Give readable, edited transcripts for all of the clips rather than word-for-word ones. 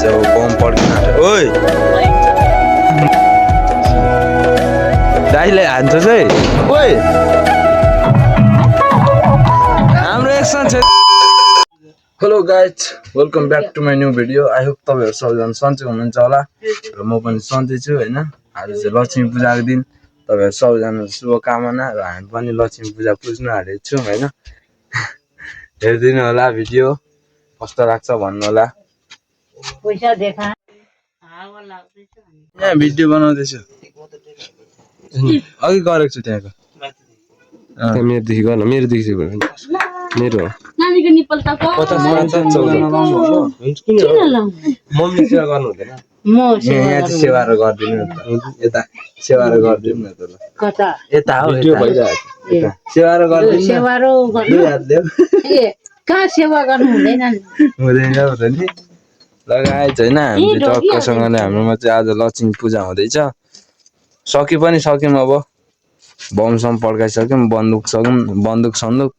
चाहिँ बम पड्किन ओइ दाइले हान्छ चाहिँ ओइ हाम्रो एक्सन छ। Hello guys welcome back to my new video. I hope तपाईँहरू सबैजना सन्चै हुनुहुन्छ होला र म पनि सन्चै छु होइन। आज चाहिँ लक्ष्मी पूजाको दिन तपाईँहरू सबैजना शुभकामना र हामी पनि लक्ष्मी पूजा पुज्नु आँटेको छौँ होइन। हेरिदिनु होला भिडियो कस्तो लाग्छ भन्नु होला। यहाँ भिडियो बनाउँदैछु अघि गरेको छु त्यहाँको मेरोदेखि गर्न मेरोदेखि चाहिँ मेरो नानीको निप्पल त मम्मी सेवा गर्नु हुँदैन म यहाँ चाहिँ सेवा गरिदिनु न त यता सेवा गरिदिनु न त ल यता हो सेवा गरिदिनु सेवारो गर्नु ए कहाँ सेवा गर्नु हुँदैन हुँदैन नि लगाएछ होइन। हामीले टक्कसँगले हाम्रोमा चाहिँ आज लक्ष्मी पूजा हुँदैछ। सकि पनि सक्यौँ अब बमसम पड्काइसक्यौँ बन्दुक सन्दुक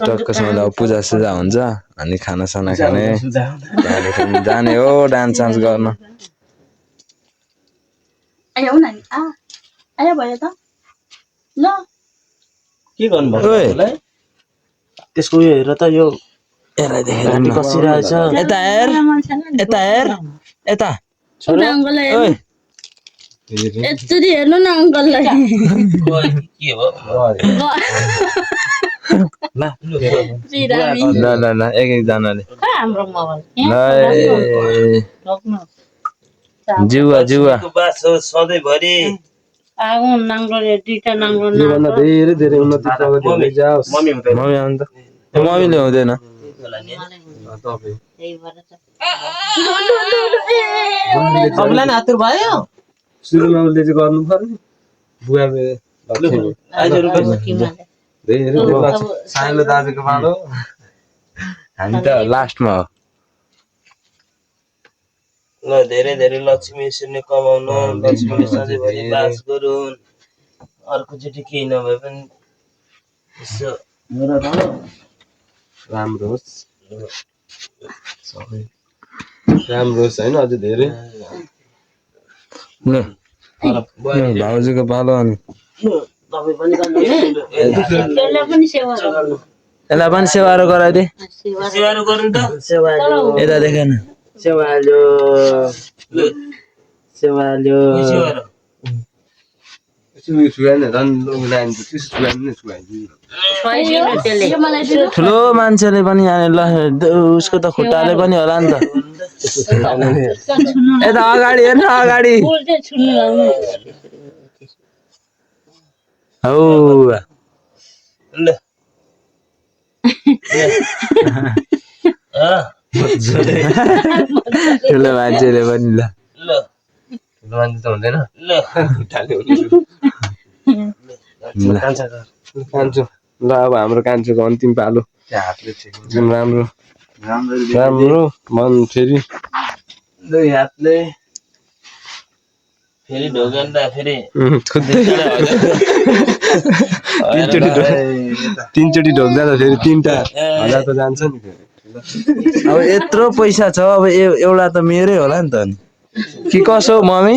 टक्कसँगले अब पूजा सुजा हुन्छ अनि खानासाना खाने जाने हो डान्स सान्स गर्न। आयो नानी आयो भयो त ल के गर्नु भयो त्यसको उयो हेर त यो कसी रहेछ यता हेर यता हेर यता अङ्कललाई यति हेर्नु न अङ्कललाई के हो ल एक एकजनाले हाम्रो मोबाइल जुवा बास हो सधैँभरि आगो नाङ्गोले दुईटा नाङ्गो योभन्दा धेरै धेरै उन्नति प्रगति हुँदै जाओस्। मम्मी आउनु त मम्मीले हुँदैन सबैलाई आतुर भयो सुरुमा उसले चाहिँ गर्नु पर्ने बुवा सानो दाजुको मालो हामी त लास्टमा हो। ल धेरै धेरै लक्ष्मी यसरी कमाउनु लक्ष्मीले सधैँभरि बास गरून् अर्कोचोटि केही नभए पनि यसो राम्रो होस् सबै राम्रो होस् होइन अझै धेरै भाउजूको पालो अनि तपाईँ पनि यसलाई पनि सेवारो गराइदे सेवाहरू गर्नु त यता देखेन सेवाल्यो ठुलो मान्छेले पनि ल उसको त खुट्टाले पनि होला नि त यता अगाडि हेर्न अगाडि हौ ल ठुलो मान्छेले पनि ल ल ठुलो मान्छे त हुँदैन ल कान्छो ल अब हाम्रो कान्छोको अन्तिम पालो एकदम राम्रो राम्रो मन फेरि दुई हातले फेरि ढोगन्दा फेरि तीनचोटि ढोक्दा त फेरि 3टा हजार त जान्छ नि अब यत्रो पैसा छ अब एउटा त मेरै होला नि त नि कि कसो मम्मी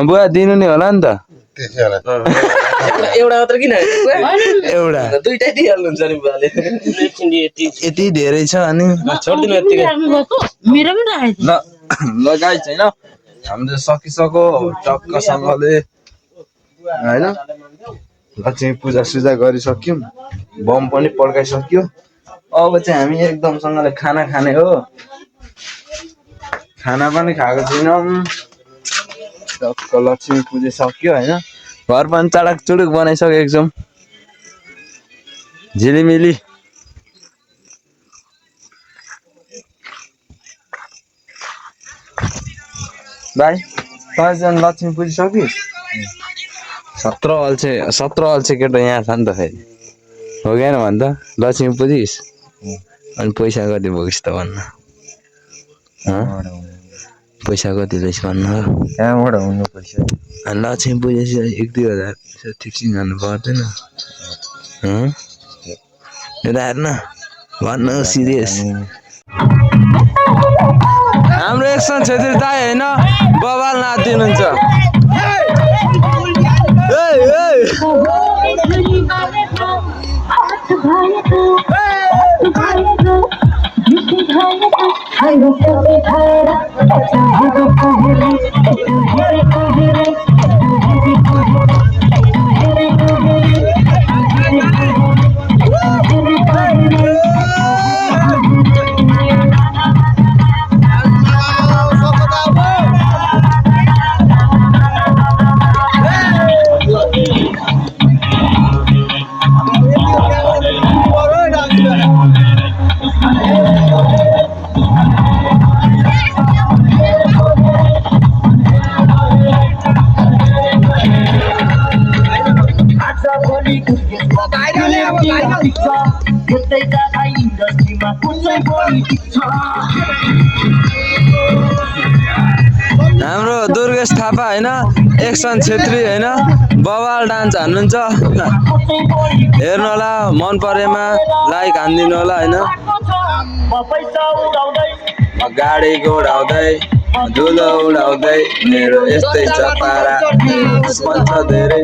बुवा दिनु नि होला नि त एउटा मात्र किन एउटा दुईटै दिइहाल्नुहुन्छ नि बुवाले यति धेरै छ अनि छोड्दिनु यतिकै मेरो पनि राखेको ल गाइस होइन हामीले सकिसक्यो टक्कसँगले होइन लक्ष्मी पूजा सुजा गरिसक्यौँ बम पनि पड्काइसक्यो। अब चाहिँ हामी एकदमसँगले खाना खाने हो। खाना पनि खाएको छैनौँ टक्क लक्ष्मी पूजा सक्यो होइन। घर पनि चडक चुडुक बनाइसकेको छौँ झिलिमिली। भाइ पाँचजना लक्ष्मी पुजिसक्यो 17 अल्छे केटो यहाँ छ नि त फेरि हो क्या भन् त लक्ष्मी पुजिस् अनि पैसा कति बोकिस् त भन्न पैसा कति रहेछ भन्नु कहाँबाट हुनु पैसा लक्ष्मी पूजा 1-2 हजार ठिकसिङ हाल्नु पर्दैन यता हेर्न भन्नु सिरियस हाम्रो एकसन छेत्री दाइ होइन बबाल नाचिदिनुहुन्छ हाम्रो दुर्गेश थापा होइन एकसन छेत्री होइन बवाल डान्स हान्नुहुन्छ हेर्नु होला मन परेमा लाइक हानिदिनु होला होइन गाडी उडाउँदै धुलो उडाउँदै मेरो यस्तै छ तारा दुश्मन छ धेरै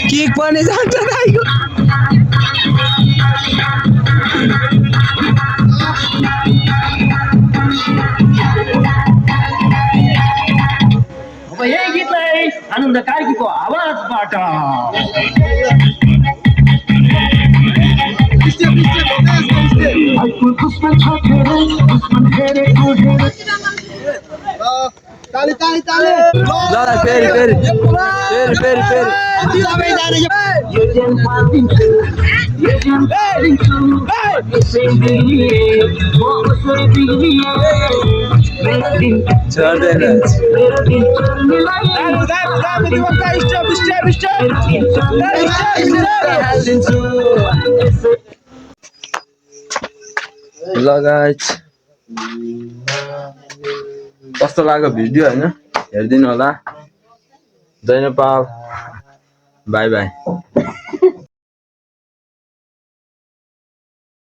किक पनि जान्छ दाइको अब यही गीतलाई आनन्द कार्कीको आवाजबाट ल फेरि ल गाइस कस्तो लाग्यो भिडियो होइन हेरिदिनु होला जय नेपाल बाई बाई